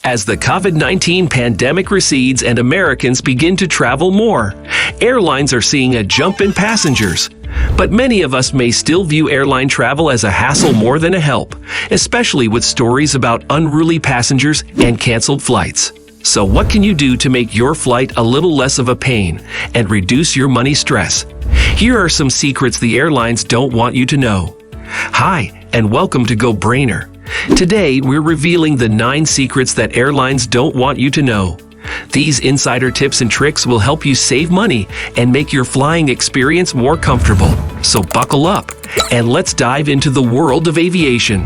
As the COVID-19 pandemic recedes and Americans begin to travel more, airlines are seeing a jump in passengers. But many of us may still view airline travel as a hassle more than a help, especially with stories about unruly passengers and canceled flights. So what can you do to make your flight a little less of a pain and reduce your money stress? Here are some secrets the airlines don't want you to know. Hi, and welcome to Go Brainer. Today, we're revealing the 9 secrets that airlines don't want you to know. These insider tips and tricks will help you save money and make your flying experience more comfortable. So buckle up, and let's dive into the world of aviation.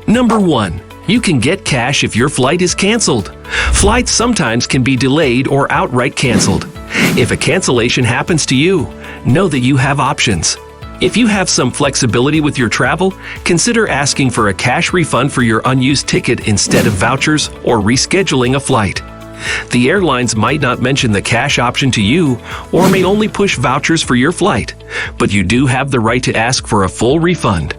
Number 1. You can get cash if your flight is canceled. Flights sometimes can be delayed or outright canceled. If a cancellation happens to you, know that you have options. If you have some flexibility with your travel, consider asking for a cash refund for your unused ticket instead of vouchers or rescheduling a flight. The airlines might not mention the cash option to you or may only push vouchers for your flight, but you do have the right to ask for a full refund.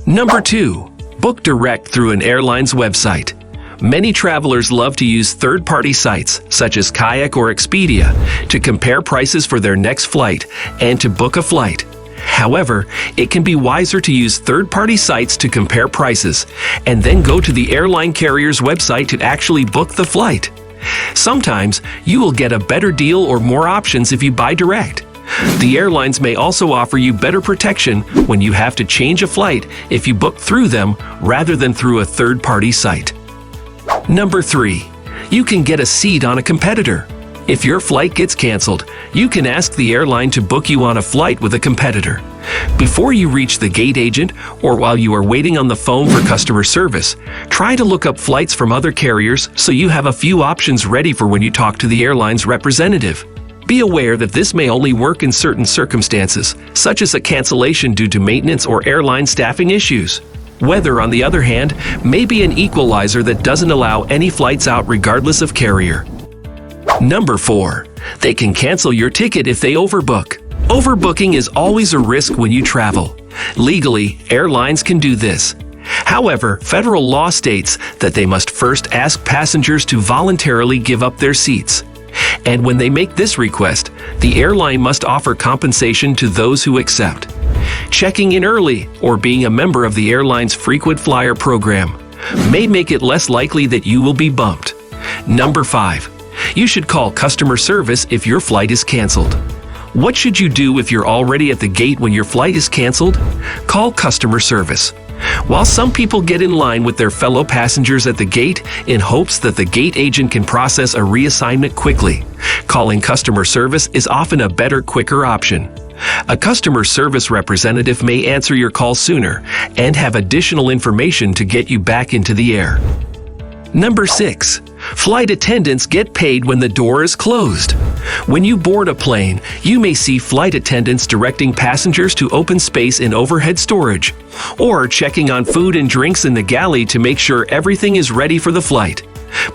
Number 2. Book direct through an airline's website. Many travelers love to use third-party sites, such as Kayak or Expedia, to compare prices for their next flight and to book a flight. However, it can be wiser to use third-party sites to compare prices and then go to the airline carrier's website to actually book the flight. Sometimes, you will get a better deal or more options if you buy direct. The airlines may also offer you better protection when you have to change a flight if you book through them rather than through a third-party site. Number 3. You can get a seat on a competitor. If your flight gets canceled, you can ask the airline to book you on a flight with a competitor. Before you reach the gate agent or while you are waiting on the phone for customer service, try to look up flights from other carriers so you have a few options ready for when you talk to the airline's representative. Be aware that this may only work in certain circumstances, such as a cancellation due to maintenance or airline staffing issues. Weather, on the other hand, may be an equalizer that doesn't allow any flights out regardless of carrier. Number 4. They can cancel your ticket if they overbook. Overbooking is always a risk when you travel. Legally, airlines can do this. However, federal law states that they must first ask passengers to voluntarily give up their seats. And when they make this request, the airline must offer compensation to those who accept. Checking in early or being a member of the airline's frequent flyer program may make it less likely that you will be bumped. Number 5. You should call customer service if your flight is canceled. What should you do if you're already at the gate when your flight is canceled? Call customer service. While some people get in line with their fellow passengers at the gate in hopes that the gate agent can process a reassignment quickly, calling customer service is often a better, quicker option. A customer service representative may answer your call sooner and have additional information to get you back into the air. Number 6. Flight attendants get paid when the door is closed. When you board a plane, you may see flight attendants directing passengers to open space in overhead storage, or checking on food and drinks in the galley to make sure everything is ready for the flight.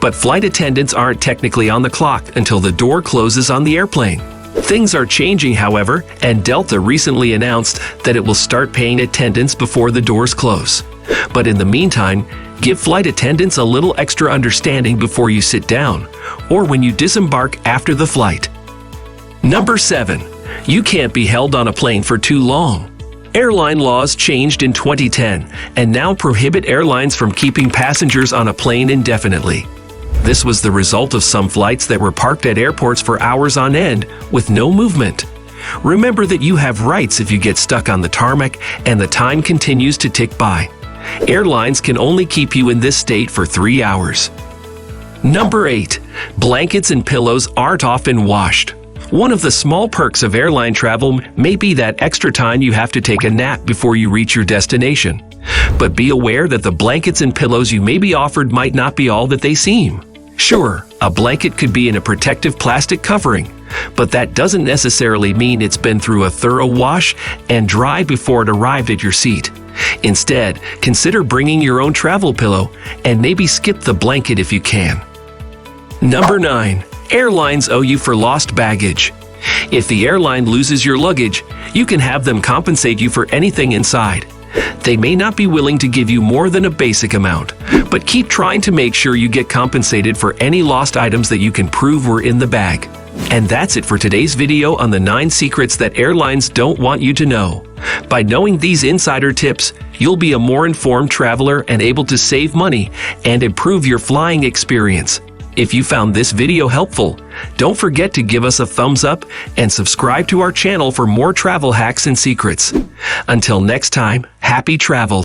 But flight attendants aren't technically on the clock until the door closes on the airplane. Things are changing, however, and Delta recently announced that it will start paying attendants before the doors close. But in the meantime, give flight attendants a little extra understanding before you sit down or when you disembark after the flight. Number 7. You can't be held on a plane for too long. Airline laws changed in 2010 and now prohibit airlines from keeping passengers on a plane indefinitely. This was the result of some flights that were parked at airports for hours on end with no movement. Remember that you have rights if you get stuck on the tarmac and the time continues to tick by. Airlines can only keep you in this state for 3 hours. Number 8. Blankets and pillows aren't often washed. One of the small perks of airline travel may be that extra time you have to take a nap before you reach your destination. But be aware that the blankets and pillows you may be offered might not be all that they seem. Sure, a blanket could be in a protective plastic covering, but that doesn't necessarily mean it's been through a thorough wash and dry before it arrived at your seat. Instead, consider bringing your own travel pillow and maybe skip the blanket if you can. Number 9. Airlines owe you for lost baggage. If the airline loses your luggage, you can have them compensate you for anything inside. They may not be willing to give you more than a basic amount, but keep trying to make sure you get compensated for any lost items that you can prove were in the bag. And that's it for today's video on the 9 secrets that airlines don't want you to know. By knowing these insider tips, you'll be a more informed traveler and able to save money and improve your flying experience. If you found this video helpful, don't forget to give us a thumbs up and subscribe to our channel for more travel hacks and secrets. Until next time, happy travels.